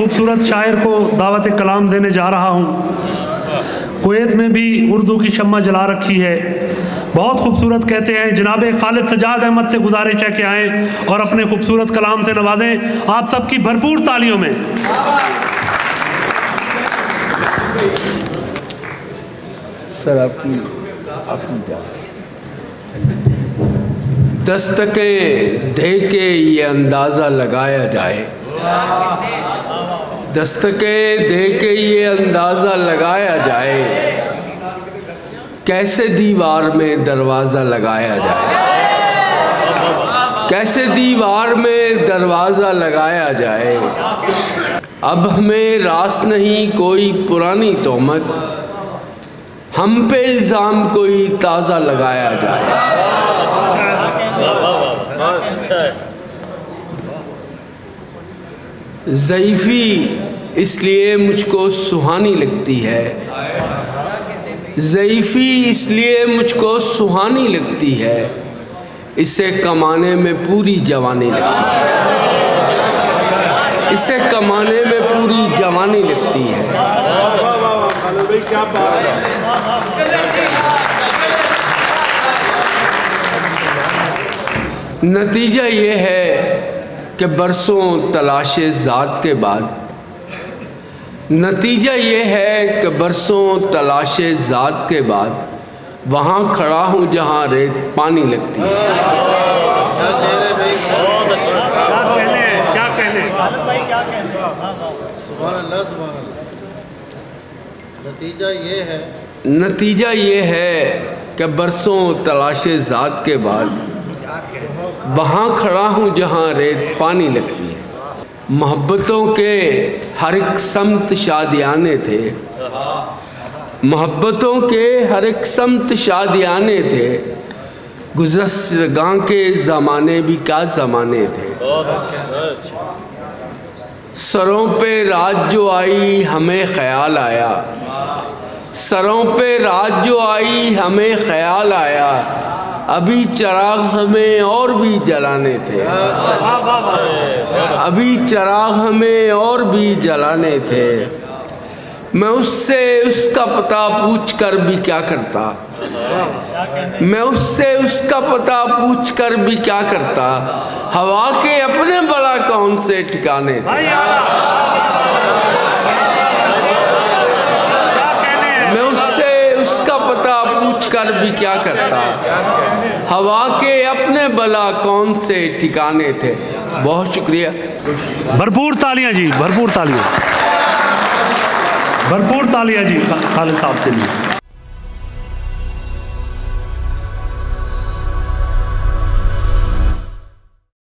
खूबसूरत शायर को दावत कलाम देने जा रहा हूँ। कुवैत में भी उर्दू की शम्मा जला रखी है, बहुत खूबसूरत कहते हैं। जनाब खालिद सजाद अहमद से गुजारिश है कि आएँ और अपने खूबसूरत कलाम से नवाजें। आप सबकी भरपूर तालियों में। सर आपकी दस्तकें दे के ये अंदाज़ा लगाया जाए, दस्तकें दे के ये अंदाज़ा लगाया जाए, कैसे दीवार में दरवाज़ा लगाया जाए, कैसे दीवार में दरवाज़ा लगाया जाए। अब हमें रास नहीं कोई पुरानी तोहमत, हम पे इल्ज़ाम कोई ताज़ा लगाया जाए। ज़ईफ़ी इसलिए मुझको सुहानी लगती है, ज़ईफ़ी इसलिए मुझको सुहानी लगती है, इसे कमाने में पूरी जवानी लगती है, इसे कमाने में पूरी जवानी लगती है। नतीजा ये है कि बरसों तलाशे ज़ात के बाद, नतीजा ये है कि बरसों तलाशे ज़ात के बाद वहाँ खड़ा हूँ जहाँ रेत पानी लगती है। नतीजा ये है कि बरसों तलाशे ज़ात के बाद वहाँ खड़ा हूँ जहाँ रेत पानी लगती है। मोहब्बतों के हर एक समत शादियाने थे, मोहब्बतों के हर एक समत शादियाने थे, गुज़श्तगां के ज़माने भी क्या ज़माने थे। सरों पे रात जो आई हमें ख़याल आया, सरों पे रात जो आई हमें ख़याल आया, अभी चिराग हमें और भी जलाने थे, अभी चिराग हमें और भी जलाने थे। मैं उससे उसका पता पूछ कर भी क्या करता, मैं उससे उसका पता पूछ कर भी क्या करता, हवा के अपने भला कौन से ठिकाने थे। मैं उससे उसका पता पूछ कर भी क्या करता, हवा के अपने भला कौन से ठिकाने थे। बहुत शुक्रिया। भरपूर तालियां जी, भरपूर तालियां, भरपूर तालियां जी खालिद साहब के लिए।